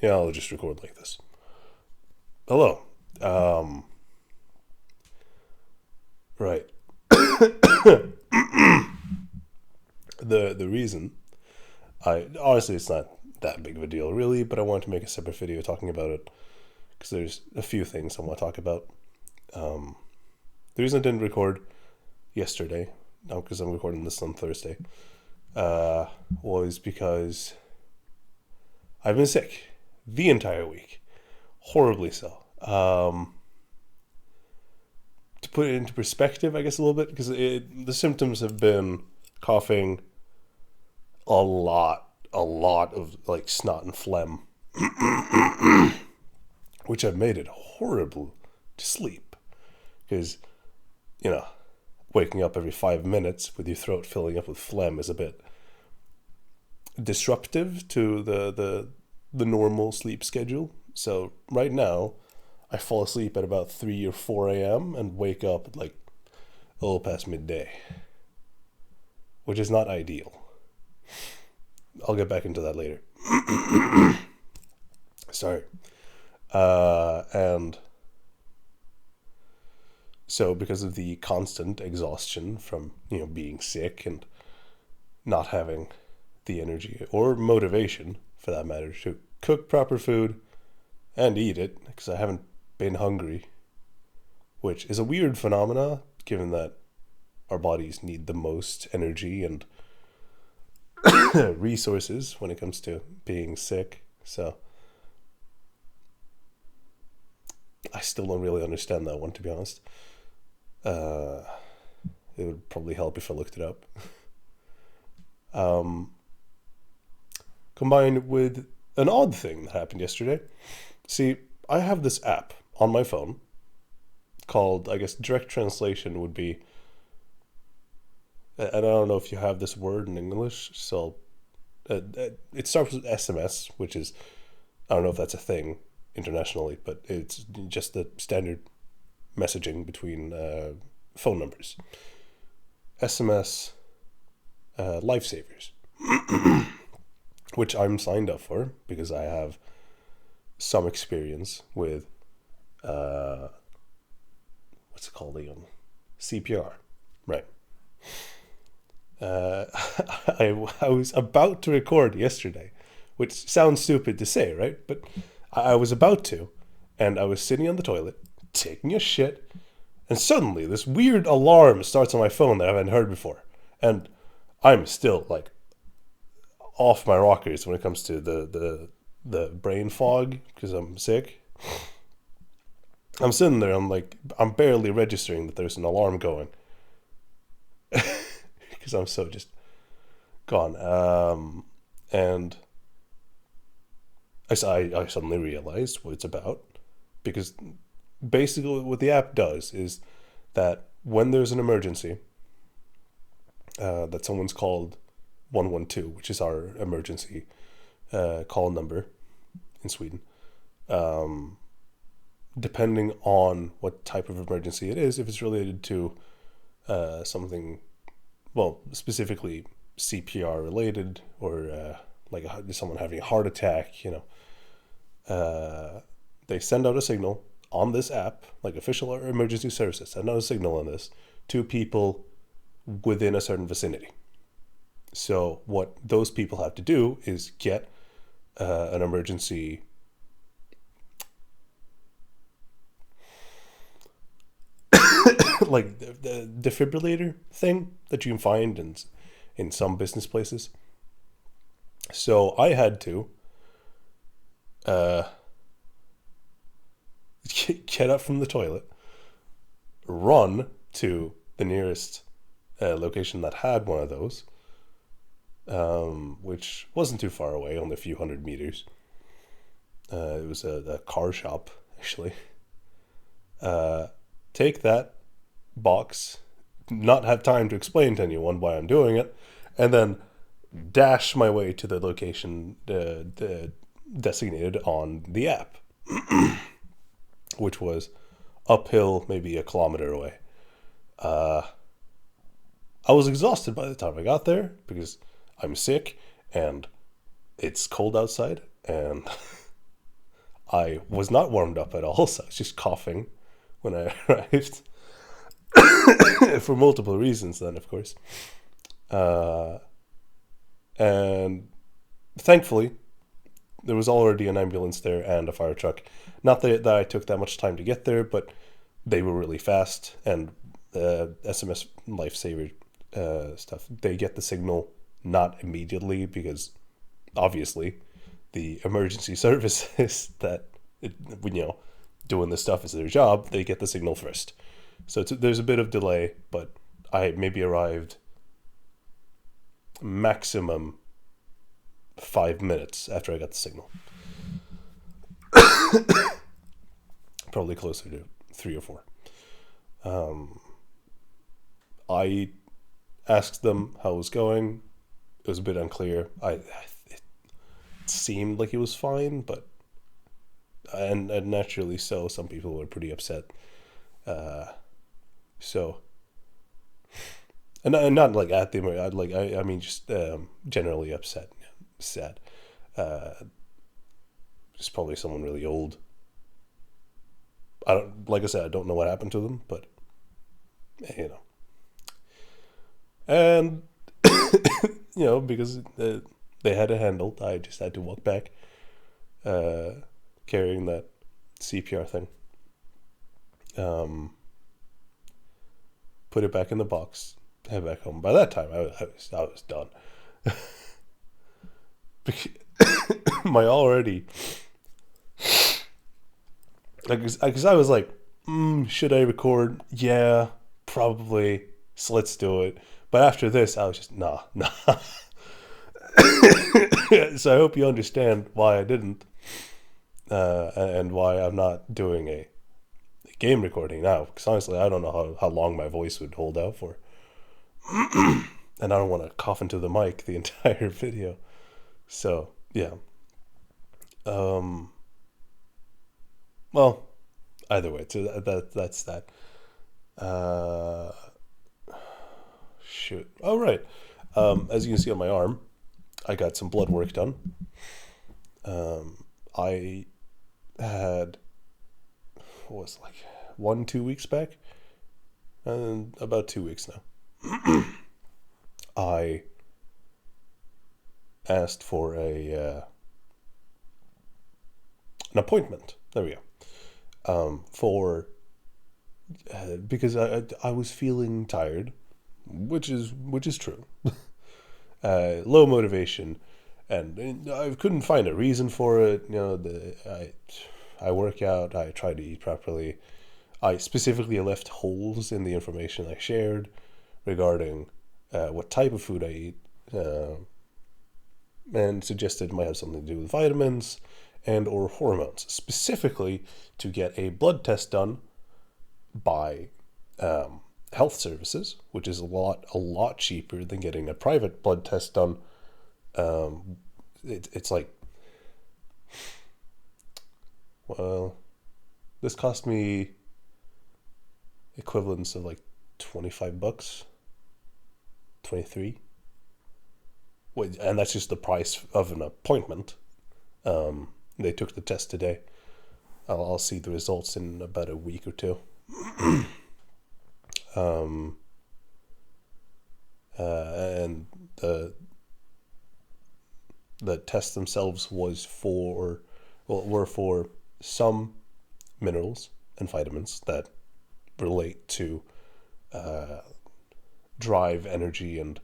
Yeah, I'll just record like this. Hello. Um, right. The reason I honestly it's not that big of a deal really, but I wanted to make a separate video talking about it because there's a few things I want to talk about. The reason I didn't record yesterday, now because I'm recording this on Thursday, uh, was because I've been sick the entire week, horribly so. To put it into perspective, I guess a little bit, because the symptoms have been coughing, a lot of like snot and phlegm, which have made it horrible to sleep. Because, you know, waking up every 5 minutes with your throat filling up with phlegm is a bit disruptive to the normal sleep schedule. So right now, I fall asleep at about 3 or 4 a.m. and wake up at like a little past midday, which is not ideal. I'll get back into that later. Sorry. And so because of the constant exhaustion from, being sick and not having the energy or motivation, for that matter, to cook proper food and eat it, because I haven't been hungry, which is a weird phenomena given that our bodies need the most energy and resources when it comes to being sick. So I still don't really understand that one, to be honest. Uh, it would probably help if I looked it up. Combined with an odd thing that happened yesterday. See, I have this app on my phone called, I guess, direct translation would be, and I don't know if you have this word in English, so it starts with SMS, which is, I don't know if that's a thing internationally, but it's just the standard messaging between phone numbers. SMS Lifesavers, which I'm signed up for because I have some experience with what's it called again? CPR, right? Uh, I was about to record yesterday, which sounds stupid to say, right? But I was about to, and I was sitting on the toilet, taking a shit, and suddenly this weird alarm starts on my phone that I haven't heard before. And I'm still like off my rockers when it comes to the brain fog because I'm sick. I'm sitting there, I'm barely registering that there's an alarm going because I'm so just gone. And I suddenly realized what it's about because basically what the app does is that when there's an emergency, that someone's called 112, which is our emergency call number in Sweden. Depending on what type of emergency it is, if it's related to something, well, specifically CPR related, or like someone having a heart attack, they send out a signal on this app, like official emergency services send out a signal on this to people within a certain vicinity. So what those people have to do is get an emergency like the defibrillator thing that you can find in some business places. So I had to uh, get up from the toilet, run to the nearest location that had one of those, which wasn't too far away, only a few hundred meters. It was a car shop, actually. Take that box, not have time to explain to anyone why I'm doing it, and then dash my way to the location designated on the app, which was uphill, maybe a kilometer away. I was exhausted by the time I got there because I'm sick and it's cold outside, and I was not warmed up at all, so I was just coughing when I arrived. For multiple reasons, then, of course. And thankfully, there was already an ambulance there and a fire truck. Not that I took that much time to get there, but they were really fast. And SMS Lifesaver stuff, they get the signal not immediately because obviously the emergency services that, doing this stuff is their job, they get the signal first. So there's a bit of delay, but I maybe arrived maximum 5 minutes after I got the signal. Probably closer to 3 or 4. I asked them how it was going. It was a bit unclear. It seemed like it was fine, but and naturally so. Some people were pretty upset. So, and not like at them. I mean, just generally upset, sad. It's probably someone really old. Like I said, I don't know what happened to them, but and because they had it handled, I just had to walk back, carrying that CPR thing. Put it back in the box, head back home. By that time, I was done. My already, because I was like, should I record? Yeah, probably. So let's do it. But after this, I was just nah. So I hope you understand why I didn't, and why I'm not doing a game recording now. Because honestly, I don't know how long my voice would hold out for, and I don't want to cough into the mic the entire video. So yeah. Well, either way, so that's that. Shoot. Oh right. As you can see on my arm, I got some blood work done. I had, what was it, like 1-2 weeks back, and about 2 weeks now. I asked for an appointment. There we go. Because I was feeling tired, which is true. Low motivation, and I couldn't find a reason for it. I work out. I try to eat properly. I specifically left holes in the information I shared regarding what type of food I eat, and suggested it might have something to do with vitamins and or hormones, specifically to get a blood test done by health services, which is a lot cheaper than getting a private blood test done. It's like, well, this cost me equivalents of like $25, 23. Wait, and that's just the price of an appointment. They took the test today. I'll see the results in about a week or two. And the tests themselves were for some minerals and vitamins that relate to drive, energy, and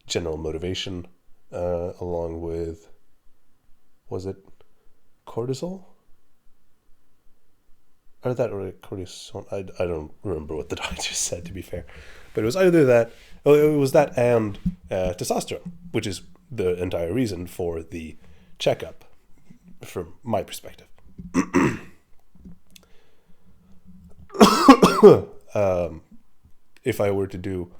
general motivation, along with, was it cortisol? Or that or cortisol? I don't remember what the doctor said, to be fair, but it was either that. It was that and testosterone, which is the entire reason for the checkup, from my perspective. If I were to do,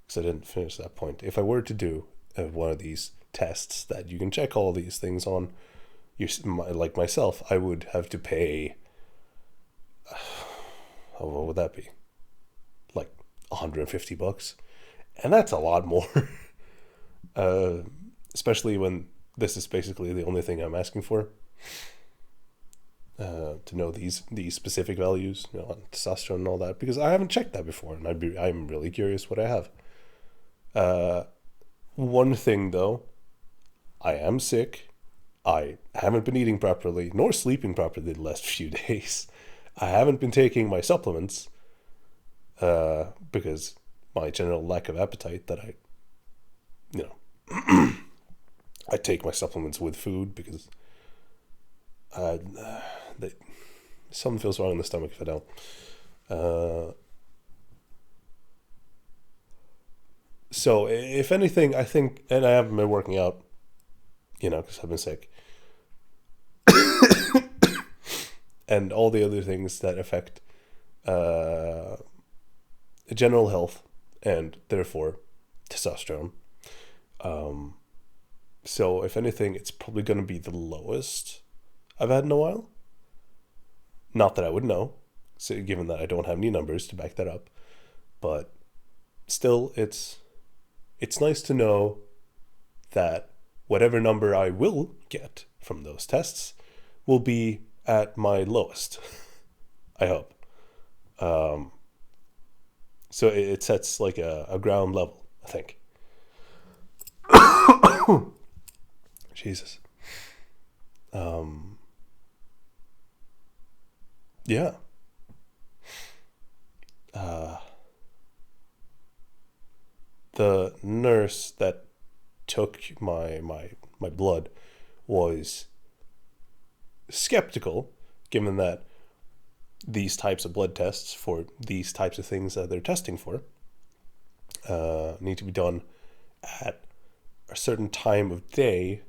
because I didn't finish that point, if I were to do one of these tests that you can check all these things on, like myself, I would have to pay. What would that be? Like $150, and that's a lot more. Especially when this is basically the only thing I'm asking for. to know these specific values, on testosterone and all that, because I haven't checked that before, and I'm really curious what I have. One thing though, I am sick. I haven't been eating properly nor sleeping properly the last few days. I haven't been taking my supplements because my general lack of appetite that you know, I take my supplements with food because they, something feels wrong in the stomach if I don't. So if anything, I think, and I haven't been working out, because I've been sick, and all the other things that affect general health and therefore testosterone. So if anything, it's probably going to be the lowest I've had in a while. Not that I would know, so given that I don't have any numbers to back that up, but still, it's nice to know that whatever number I will get from those tests will be at my lowest. I hope. So it sets like a ground level, I think. Jesus. Yeah. The nurse that took my blood was skeptical, given that these types of blood tests for these types of things that they're testing for need to be done at a certain time of day,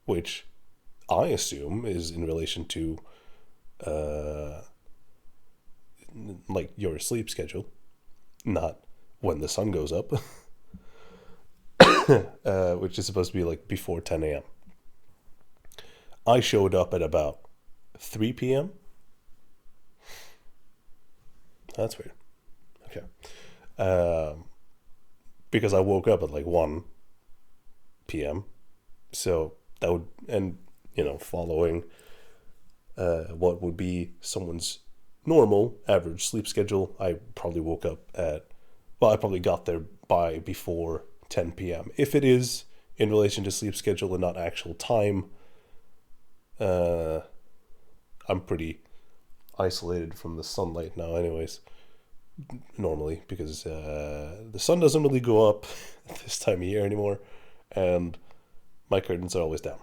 which I assume is in relation to like your sleep schedule, not when the sun goes up, which is supposed to be like before 10 a.m. I showed up at about 3 p.m. That's weird. Okay. Because I woke up at like 1 p.m. So that would, and following what would be someone's normal average sleep schedule, I probably woke up I probably got there by before 10 p.m. If it is in relation to sleep schedule and not actual time, I'm pretty isolated from the sunlight now anyways, normally, because the sun doesn't really go up at this time of year anymore, and my curtains are always down.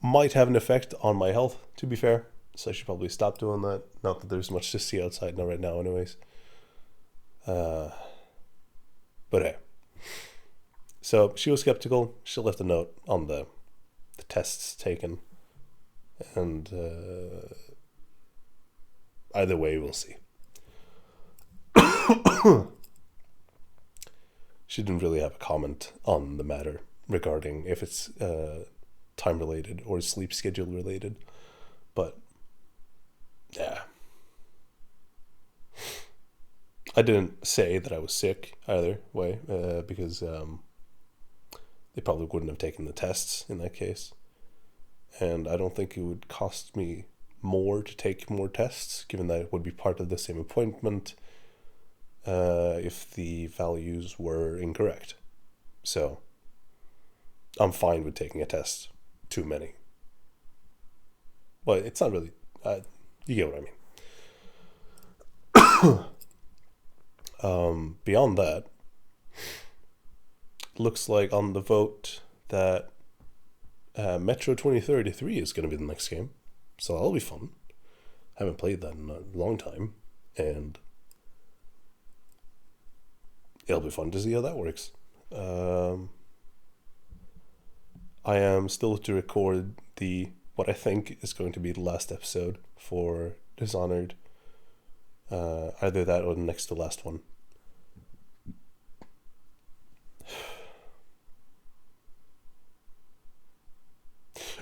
Might have an effect on my health, to be fair, so I should probably stop doing that. Not that there's much to see outside now right now anyways. But hey. So she was skeptical. She left a note on the tests taken. And either way, we'll see. She didn't really have a comment on the matter regarding if it's time related or sleep schedule related. But yeah. I didn't say that I was sick either way, because they probably wouldn't have taken the tests in that case. And I don't think it would cost me more to take more tests, given that it would be part of the same appointment if the values were incorrect. So I'm fine with taking a test too many. Well, it's not really, you get what I mean. Beyond that, looks like on the vote that Metro 2033 is going to be the next game, so that'll be fun. Haven't played that in a long time, and it'll be fun to see how that works. I am still to record what I think is going to be the last episode for Dishonored. Either that or the next to last one.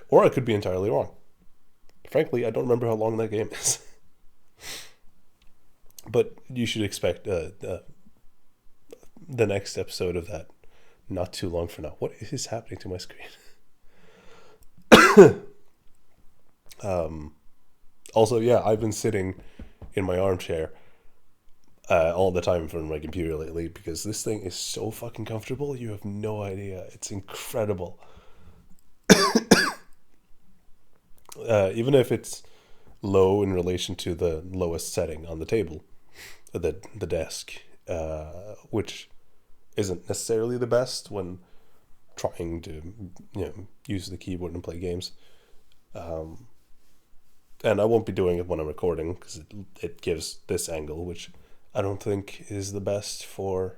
Or I could be entirely wrong. Frankly, I don't remember how long that game is. But you should expect the next episode of that not too long from now. What is happening to my screen? Also, yeah, I've been sitting in my armchair all the time in front of my computer lately because this thing is so fucking comfortable. You have no idea. It's incredible. Even if it's low in relation to the lowest setting on the table, the desk, which isn't necessarily the best when trying to use the keyboard and play games. And I won't be doing it when I'm recording because it gives this angle, which I don't think is the best for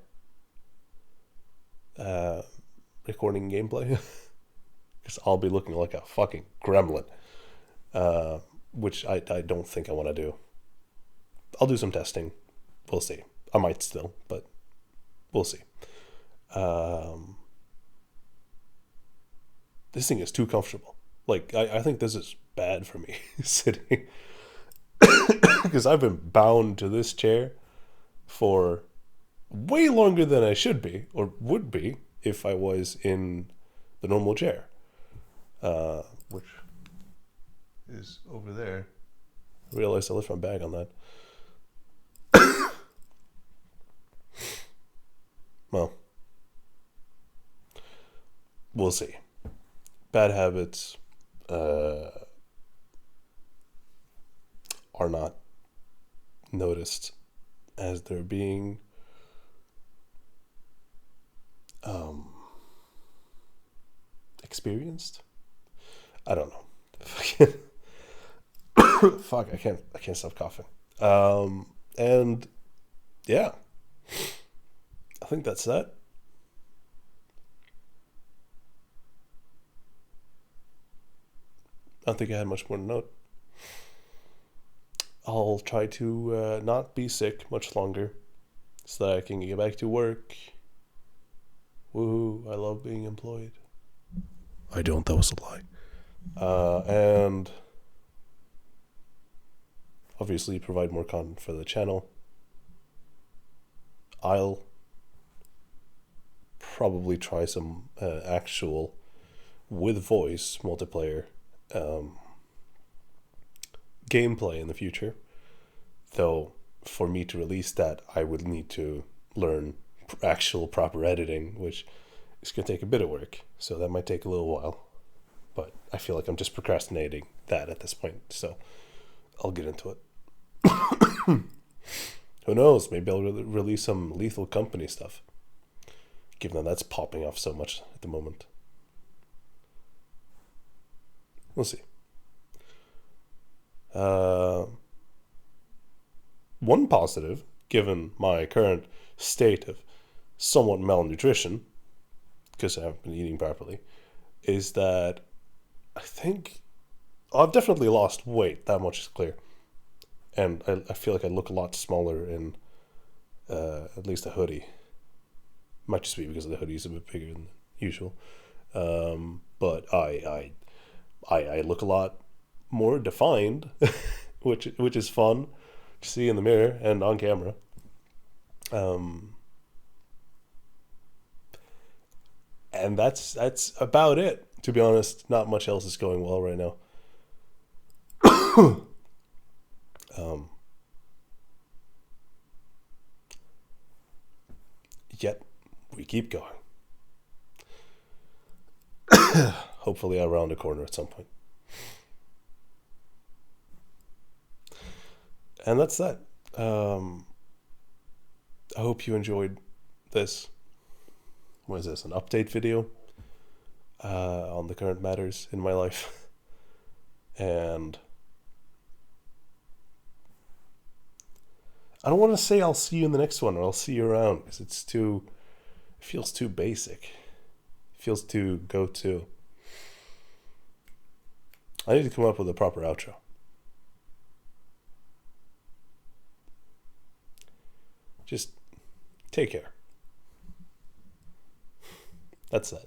recording gameplay. Because I'll be looking like a fucking gremlin, which I don't think I want to do. I'll do some testing. We'll see. I might still, but we'll see. This thing is too comfortable. Like, I think this is bad for me sitting. Because I've been bound to this chair for way longer than I should be, or would be, if I was in the normal chair. Which is over there. I realized I left my bag on that. Well, we'll see. Bad habits are not noticed as they're being experienced. I don't know. Fuck, I can't stop coughing. And yeah, I think that's that. I don't think I had much more to note. I'll try to not be sick much longer so that I can get back to work. Woohoo, I love being employed. I don't, that was a lie. And obviously provide more content for the channel. I'll probably try some actual with voice multiplayer gameplay in the future, though for me to release that I would need to learn actual proper editing, which is going to take a bit of work, so that might take a little while, but I feel like I'm just procrastinating that at this point, so I'll get into it. Who knows, maybe I'll release some Lethal Company stuff, given that that's popping off so much at the moment. We'll see. One positive, given my current state of somewhat malnutrition, because I haven't been eating properly, is that I think I've definitely lost weight. That much is clear. And I feel like I look a lot smaller in at least a hoodie. Might just be because the hoodie's a bit bigger than usual. But I look a lot more defined, which is fun to see in the mirror and on camera. And that's about it. To be honest, not much else is going well right now. Yet we keep going. Hopefully, I'll round a corner at some point. And that's that. I hope you enjoyed this. What is this? An update video on the current matters in my life. And I don't want to say I'll see you in the next one or I'll see you around because it feels too basic. It feels too go-to. I need to come up with a proper outro. Just take care. That's that.